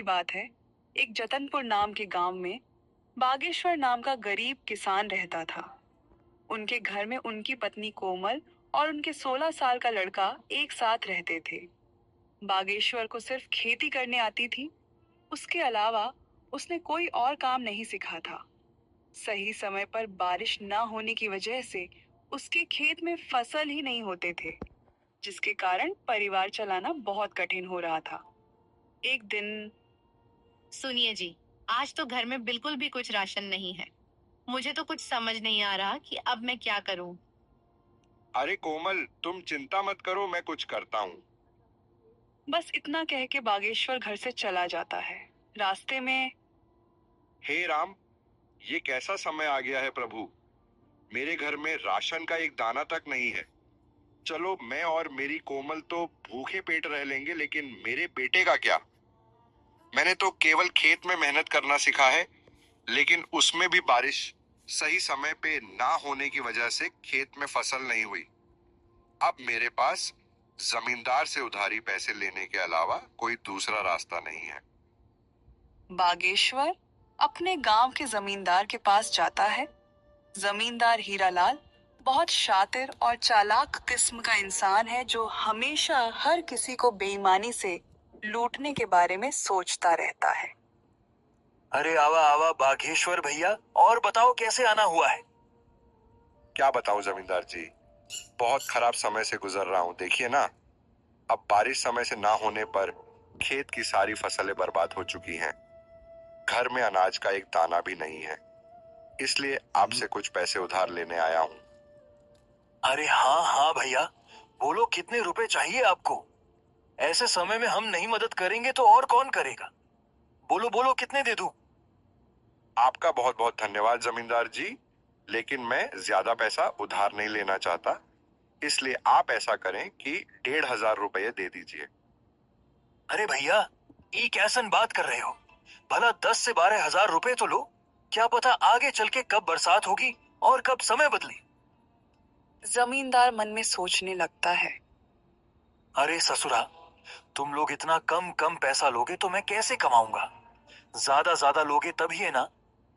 की बात है। एक जतनपुर नाम के गांव में बागेश्वर नाम का गरीब किसान रहता था। उनके घर में उनकी पत्नी कोमल और उनके 16 साल का लड़का एक साथ रहते थे। बागेश्वर को सिर्फ खेती करने आती थी। उसके अलावा उसने कोई और काम नहीं सीखा था। सही समय पर बारिश न होने की वजह से उसके खेत में फसल ही नहीं होते थे, जिसके कारण परिवार चलाना बहुत कठिन हो रहा था। एक दिन सुनिए जी, आज तो घर में बिल्कुल भी कुछ राशन नहीं है। मुझे तो कुछ समझ नहीं आ रहा कि अब मैं क्या करूं। अरे कोमल, तुम चिंता मत करो, मैं कुछ करता हूँ। बस इतना कह के बागेश्वर घर से चला जाता है। रास्ते में हे राम, ये कैसा समय आ गया है प्रभु। मेरे घर में राशन का एक दाना तक नहीं है। चलो, मैं और मेरी कोमल तो भूखे पेट रह लेंगे, लेकिन मेरे बेटे का क्या। मैंने तो केवल खेत में मेहनत करना सीखा है, लेकिन उसमें भी बारिश सही समय पे ना होने की वजह से खेत में फसल नहीं हुई। अब मेरे पास जमींदार से उधारी पैसे लेने के अलावा कोई दूसरा रास्ता नहीं है। बागेश्वर अपने गांव के जमींदार के पास जाता है। जमींदार हीरालाल बहुत शातिर और चालाक किस्म का इंसान है, जो हमेशा हर किसी को बेईमानी से लूटने के बारे में सोचता रहता है। अरे आवा आवा बाघेश्वर भैया, और बताओ कैसे आना हुआ है। क्या बताऊं जमींदार जी, बहुत खराब समय से गुजर रहा हूं। देखिए ना, अब बारिश समय से ना होने पर खेत की सारी फसलें बर्बाद हो चुकी हैं। घर में अनाज का एक दाना भी नहीं है, इसलिए आपसे कुछ पैसे उधार लेने आया हूं। अरे हाँ हाँ भैया, बोलो कितने रुपए चाहिए आपको। ऐसे समय में हम नहीं मदद करेंगे तो और कौन करेगा। बोलो बोलो कितने दे दूं। आपका बहुत बहुत धन्यवाद जमींदार जी, लेकिन मैं ज्यादा पैसा उधार नहीं लेना चाहता, इसलिए आप ऐसा करें कि 1,500 रुपये दे दीजिए। अरे भैया, ये कैसन बात कर रहे हो। भला 10 से 12 हजार रुपए तो लो। क्या पता आगे चल के कब बरसात होगी और कब समय बदले। जमींदार मन में सोचने लगता है। अरे ससुरा, तुम लोग इतना कम कम पैसा लोगे तो मैं कैसे कमाऊंगा। ज्यादा लोगे तभी है ना,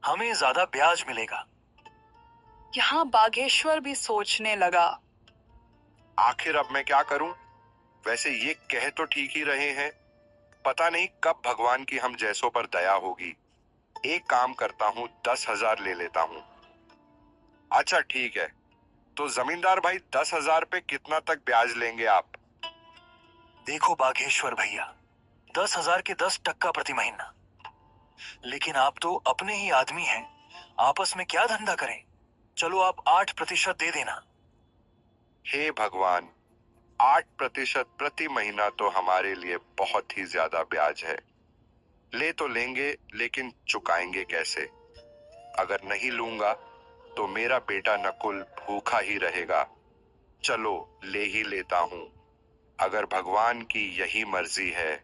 हमें ज्यादा ब्याज मिलेगा। यहाँ बागेश्वर भी सोचने लगा। आखिर अब मैं क्या करूं। वैसे ये कह तो ठीक ही रहे हैं, पता नहीं कब भगवान की हम जैसों पर दया होगी। एक काम करता हूँ, 10,000 ले लेता हूँ। अच्छा ठीक है, तो जमींदार भाई 10,000 पे कितना तक ब्याज लेंगे आप। देखो बाघेश्वर भैया, 10 हजार के 10 टक्का प्रति महीना। लेकिन आप तो अपने ही आदमी हैं, आपस में क्या धंधा करें। चलो आप 8% दे देना। हे भगवान, 8% प्रति महीना तो हमारे लिए बहुत ही ज्यादा ब्याज है। ले तो लेंगे, लेकिन चुकाएंगे कैसे। अगर नहीं लूंगा तो मेरा बेटा नकुल भूखा ही रहेगा। चलो, ले ही लेता हूँ। अगर भगवान की यही मर्जी है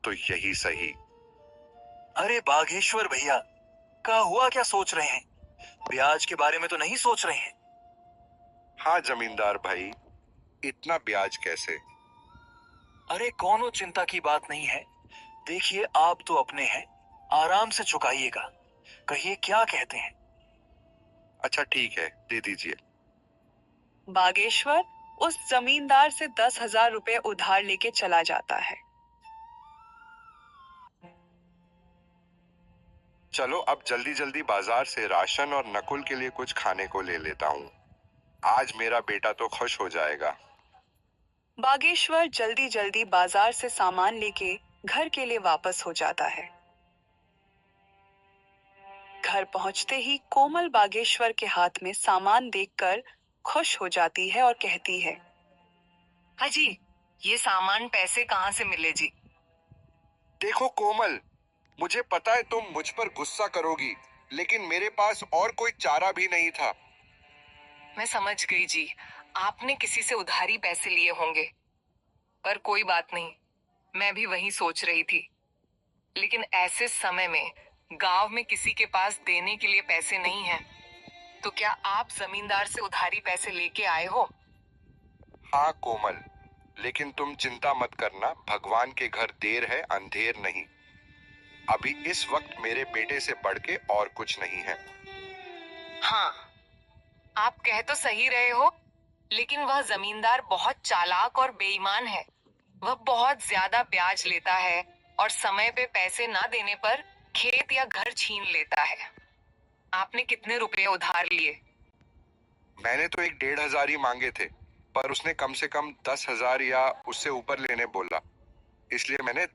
तो यही सही। अरे बाघेश्वर भैया, का हुआ क्या सोच रहे हैं। ब्याज के बारे में तो नहीं सोच रहे हैं। हाँ जमींदार भाई, इतना ब्याज कैसे। अरे कोनो चिंता की बात नहीं है। देखिए आप तो अपने हैं, आराम से चुकाइएगा। कहिए क्या कहते हैं। अच्छा ठीक है, दे दीजिए। बागेश्वर उस जमींदार से 10,000 रुपए उधार लेके चला जाता है। चलो, अब जल्दी जल्दी बाजार से राशन और नकुल के लिए कुछ खाने को ले लेता हूँ। आज मेरा बेटा तो खुश हो जाएगा। बागेश्वर जल्दी जल्दी बाजार से सामान लेके घर के लिए वापस हो जाता है। घर पहुंचते ही कोमल बागेश्वर के हाथ में सामान देखकर खुश हो जाती है और कहती है। हाँ जी, ये सामान पैसे कहाँ से मिले जी। देखो कोमल, मुझे पता है तुम मुझ पर गुस्सा करोगी, लेकिन मेरे पास और कोई चारा भी नहीं था। मैं समझ गई जी, आपने किसी से उधारी पैसे लिए होंगे। पर कोई बात नहीं, मैं भी वही सोच रही थी। लेकिन ऐसे समय में गांव में किसी के पास देने के लिए पैसे नहीं हैं। तो क्या आप जमींदार से उधारी पैसे लेके आए हो। हाँ कोमल, लेकिन तुम चिंता मत करना, भगवान के घर देर है अंधेर नहीं। अभी इस वक्त मेरे बेटे से बढ़ के और कुछ नहीं है। हाँ, आप कह तो सही रहे हो, लेकिन वह जमींदार बहुत चालाक और बेईमान है। वह बहुत ज्यादा ब्याज लेता है और समय पे पैसे ना देने पर खेत या घर छीन लेता है। आपने कितने रुपए उधार लिए? मैंने तो 1,500 ही मांगे थे, पर उसने कम से कम 10,000 या उससे ऊपर लेने बोला, इसलिए मैंने